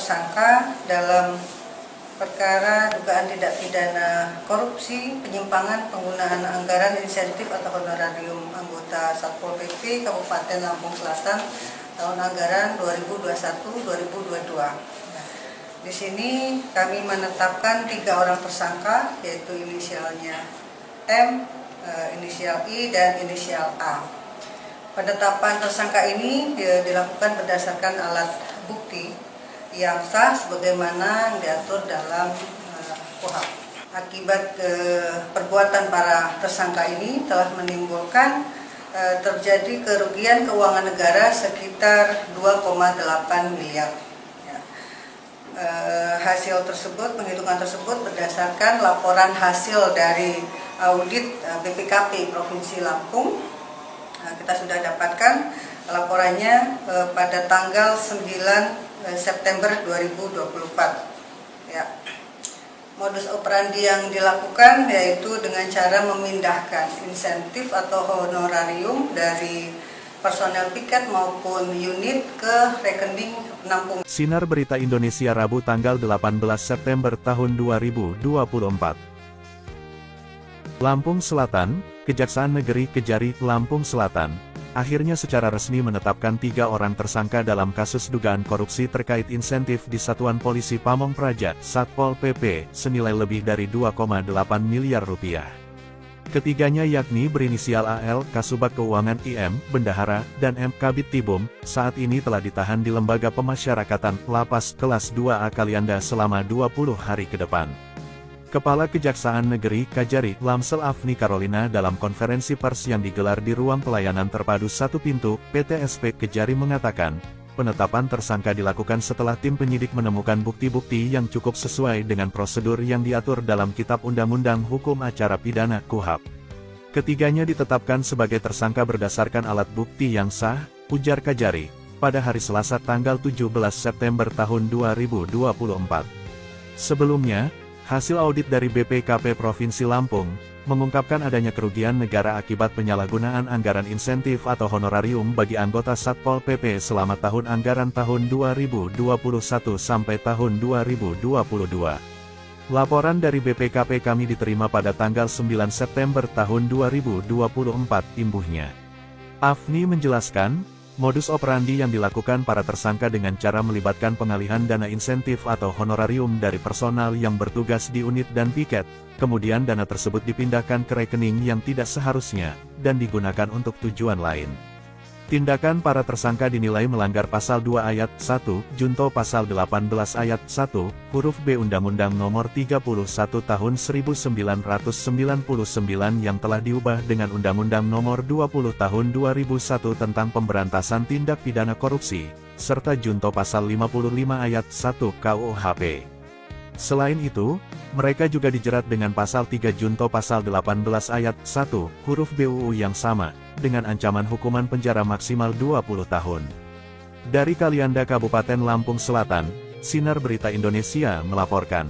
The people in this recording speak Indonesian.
tersangka dalam perkara dugaan tindak pidana korupsi, penyimpangan penggunaan anggaran insentif atau honorarium anggota Satpol PP Kabupaten Lampung Selatan tahun anggaran 2021-2022. Di sini kami menetapkan 3 orang tersangka, yaitu inisialnya M, inisial I, dan inisial A. Penetapan tersangka ini dilakukan berdasarkan alat bukti yang sah sebagaimana yang diatur dalam KUHP. Akibat perbuatan para tersangka ini telah menimbulkan terjadi kerugian keuangan negara sekitar 2,8 miliar. Hasil tersebut, penghitungan tersebut berdasarkan laporan hasil dari audit BPKP Provinsi Lampung. Kita sudah dapatkan laporannya pada tanggal 9 September 2024. Ya. Modus operandi yang dilakukan yaitu dengan cara memindahkan insentif atau honorarium dari personel piket maupun unit ke rekening penampung. Sinar Berita Indonesia Rabu tanggal 18 September tahun 2024. Lampung Selatan, Kejaksaan Negeri Kejari, Lampung Selatan, akhirnya secara resmi menetapkan 3 orang tersangka dalam kasus dugaan korupsi terkait insentif di Satuan Polisi Pamong Praja, Satpol PP, senilai lebih dari 2,8 miliar rupiah. Ketiganya yakni berinisial AL, Kasubag Keuangan IM, Bendahara, dan M, Kabid Tibum, saat ini telah ditahan di Lembaga Pemasyarakatan, Lapas, Kelas 2A Kalianda selama 20 hari ke depan. Kepala Kejaksaan Negeri Kejari, Lamsel Afni Carolina dalam konferensi pers yang digelar di Ruang Pelayanan Terpadu Satu Pintu, PTSP Kejari mengatakan, penetapan tersangka dilakukan setelah tim penyidik menemukan bukti-bukti yang cukup sesuai dengan prosedur yang diatur dalam Kitab Undang-Undang Hukum Acara Pidana (KUHP). Ketiganya ditetapkan sebagai tersangka berdasarkan alat bukti yang sah, ujar Kejari, pada hari Selasa tanggal 17 September tahun 2024. Sebelumnya, hasil audit dari BPKP Provinsi Lampung mengungkapkan adanya kerugian negara akibat penyalahgunaan anggaran insentif atau honorarium bagi anggota Satpol PP selama tahun anggaran tahun 2021 sampai tahun 2022. Laporan dari BPKP kami diterima pada tanggal 9 September tahun 2024, imbuhnya. Afni menjelaskan, modus operandi yang dilakukan para tersangka dengan cara melibatkan pengalihan dana insentif atau honorarium dari personal yang bertugas di unit dan piket, kemudian dana tersebut dipindahkan ke rekening yang tidak seharusnya, dan digunakan untuk tujuan lain. Tindakan para tersangka dinilai melanggar Pasal 2 Ayat 1, Junto Pasal 18 Ayat 1, huruf B Undang-Undang Nomor 31 Tahun 1999 yang telah diubah dengan Undang-Undang Nomor 20 Tahun 2001 tentang Pemberantasan Tindak Pidana Korupsi, serta Junto Pasal 55 Ayat 1 KUHP. Selain itu, mereka juga dijerat dengan Pasal 3 Junto Pasal 18 Ayat 1, huruf B UU yang sama, dengan ancaman hukuman penjara maksimal 20 tahun. Dari Kalianda Kabupaten Lampung Selatan, Sinar Berita Indonesia melaporkan.